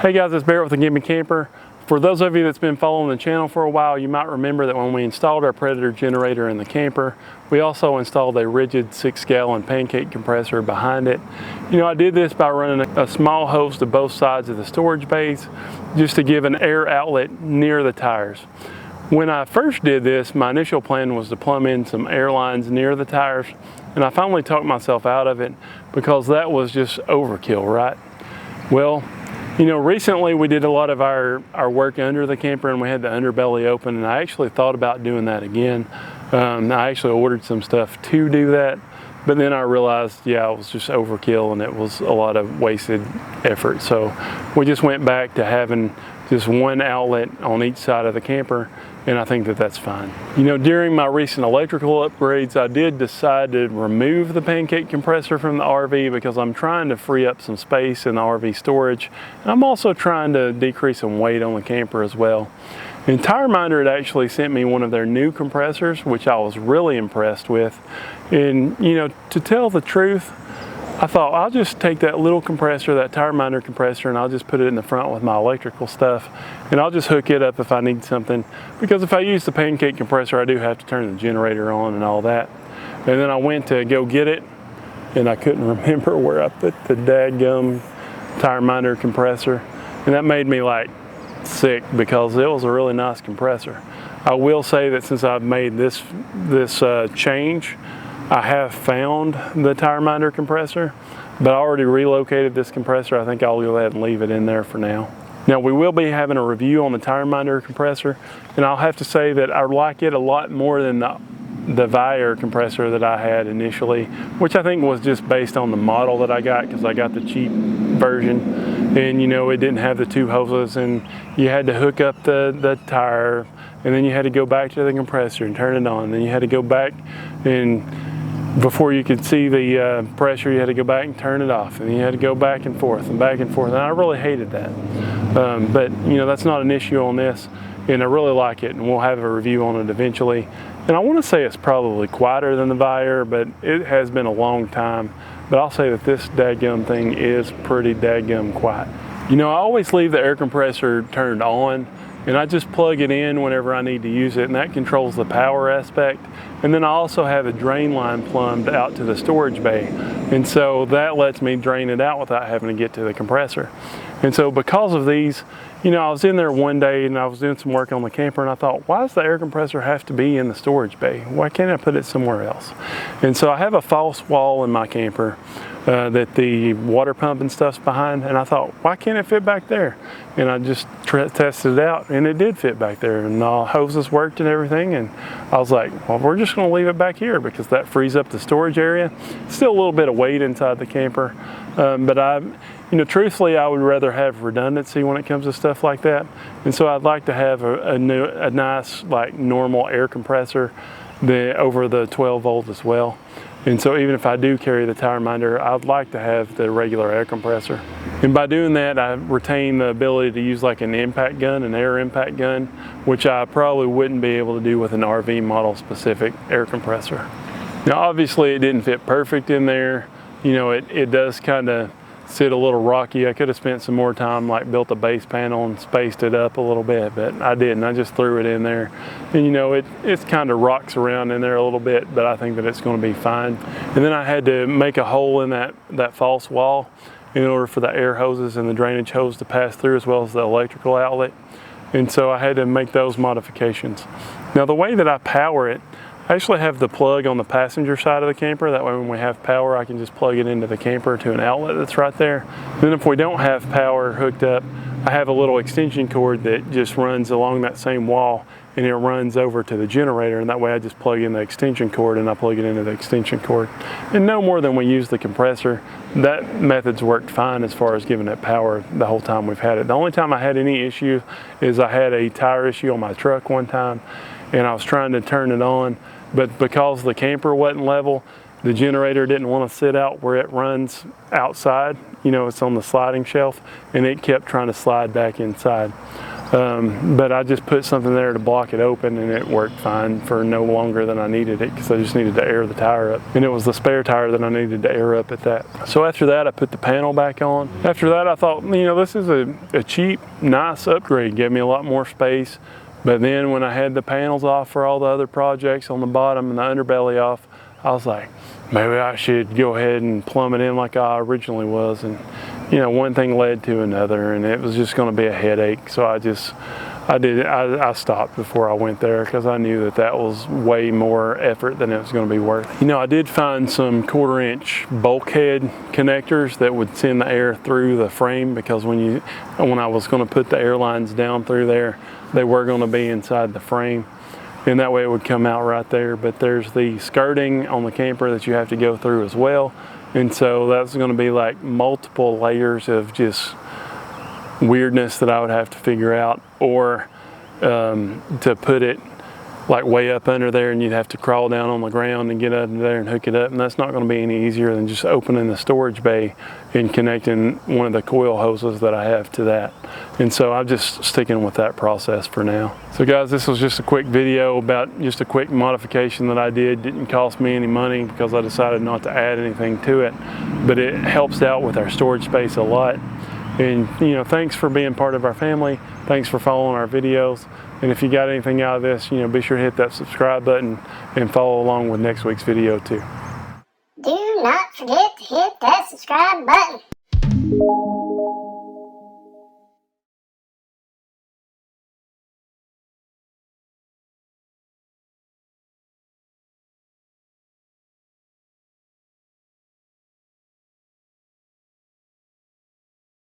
Hey guys, it's Barrett with the Gimme Camper. For those of you that's been following the channel for a while, you might remember that when we installed our Predator generator in the camper, we also installed a rigid 6-gallon pancake compressor behind it. You know, I did this by running a small hose to both sides of the storage bays just to give an air outlet near the tires. When I first did this, my initial plan was to plumb in some air lines near the tires, and I finally talked myself out of it because that was just overkill, right? Well, you know, recently we did a lot of our work under the camper and we had the underbelly open, and I actually thought about doing that again. I actually ordered some stuff to do that, but then I realized, yeah, it was just overkill and it was a lot of wasted effort. So we just went back to having just one outlet on each side of the camper, and I think that that's fine. You know, during my recent electrical upgrades, I did decide to remove the pancake compressor from the RV because I'm trying to free up some space in the RV storage. And I'm also trying to decrease some weight on the camper as well. And Tire Minder had actually sent me one of their new compressors, which I was really impressed with. And, you know, to tell the truth, I thought I'll just take that little compressor, that Tire Minder compressor, and I'll just put it in the front with my electrical stuff, and I'll just hook it up if I need something. Because if I use the pancake compressor, I do have to turn the generator on and all that. And then I went to go get it, and I couldn't remember where I put the dadgum Tire Minder compressor, and that made me like sick because it was a really nice compressor. I will say that since I've made this change, I have found the Tire Minder compressor, but I already relocated this compressor. I think I'll go ahead and leave it in there for now. Now we will be having a review on the Tire Minder compressor, and I'll have to say that I like it a lot more than the Vier compressor that I had initially, which I think was just based on the model that I got because I got the cheap version, and you know, it didn't have the two hoses, and you had to hook up the tire, and then you had to go back to the compressor and turn it on, and then you had to go back, and before you could see the pressure, you had to go back and turn it off, and you had to go back and forth, and I really hated that. But you know, that's not an issue on this, and I really like it, and we'll have a review on it eventually. And I want to say it's probably quieter than the Vier, but it has been a long time. But I'll say that this dadgum thing is pretty dadgum quiet. You know, I always leave the air compressor turned on, and I just plug it in whenever I need to use it, and that controls the power aspect. And then I also have a drain line plumbed out to the storage bay, and so that lets me drain it out without having to get to the compressor. And so because of these, you know, I was in there one day and I was doing some work on the camper, and I thought, why does the air compressor have to be in the storage bay? Why can't I put it somewhere else? And so I have a false wall in my camper that the water pump and stuff's behind, and I thought, why can't it fit back there? And I just tested it out, and it did fit back there, and all hoses worked and everything, and I was like, well, we're just going to leave it back here because that frees up the storage area. Still a little bit of weight inside the camper, but you know, truthfully, I would rather have redundancy when it comes to stuff like that, and so I'd like to have a nice, like, normal air compressor over the 12 volt as well. And so even if I do carry the Tire Minder, I'd like to have the regular air compressor. And by doing that, I retain the ability to use like an impact gun, an air impact gun, which I probably wouldn't be able to do with an RV model specific air compressor. Now obviously it didn't fit perfect in there. You know, it does kind of sit a little rocky. I could have spent some more time, like built a base panel and spaced it up a little bit, but I didn't. I just threw it in there. And you know, it's kind of rocks around in there a little bit, but I think that it's going to be fine. And then I had to make a hole in that false wall in order for the air hoses and the drainage hose to pass through, as well as the electrical outlet. And so I had to make those modifications. Now the way that I power it, I actually have the plug on the passenger side of the camper. That way when we have power, I can just plug it into the camper to an outlet that's right there. Then if we don't have power hooked up, I have a little extension cord that just runs along that same wall, and it runs over to the generator, and that way I just plug in the extension cord and I plug it into the extension cord. And no more than we use the compressor. That method's worked fine as far as giving it power the whole time we've had it. The only time I had any issue is I had a tire issue on my truck one time, and I was trying to turn it on, but because the camper wasn't level, the generator didn't want to sit out where it runs outside. You know, it's on the sliding shelf, and it kept trying to slide back inside. But I just put something there to block it open, and it worked fine for no longer than I needed it, because I just needed to air the tire up. And it was the spare tire that I needed to air up at that. So after that, I put the panel back on. After that, I thought, you know, this is a cheap, nice upgrade. Gave me a lot more space. But then when I had the panels off for all the other projects on the bottom and the underbelly off, I was like, maybe I should go ahead and plumb it in like I originally was. And you know, one thing led to another, and it was just going to be a headache. So I stopped before I went there, because I knew that was way more effort than it was going to be worth. You know, I did find some 1/4-inch bulkhead connectors that would send the air through the frame, because when I was going to put the air lines down through there, they were going to be inside the frame, and that way it would come out right there. But there's the skirting on the camper that you have to go through as well. And so that's going to be like multiple layers of just weirdness that I would have to figure out, or to put it like way up under there, and you'd have to crawl down on the ground and get under there and hook it up. And that's not going to be any easier than just opening the storage bay and connecting one of the coil hoses that I have to that. And so I'm just sticking with that process for now. So guys, this was just a quick video about just a quick modification that I did. Didn't cost me any money, because I decided not to add anything to it, but it helps out with our storage space a lot. And you know, thanks for being part of our family. Thanks for following our videos. And if you got anything out of this, you know, be sure to hit that subscribe button and follow along with next week's video too. Do not forget to hit that subscribe button.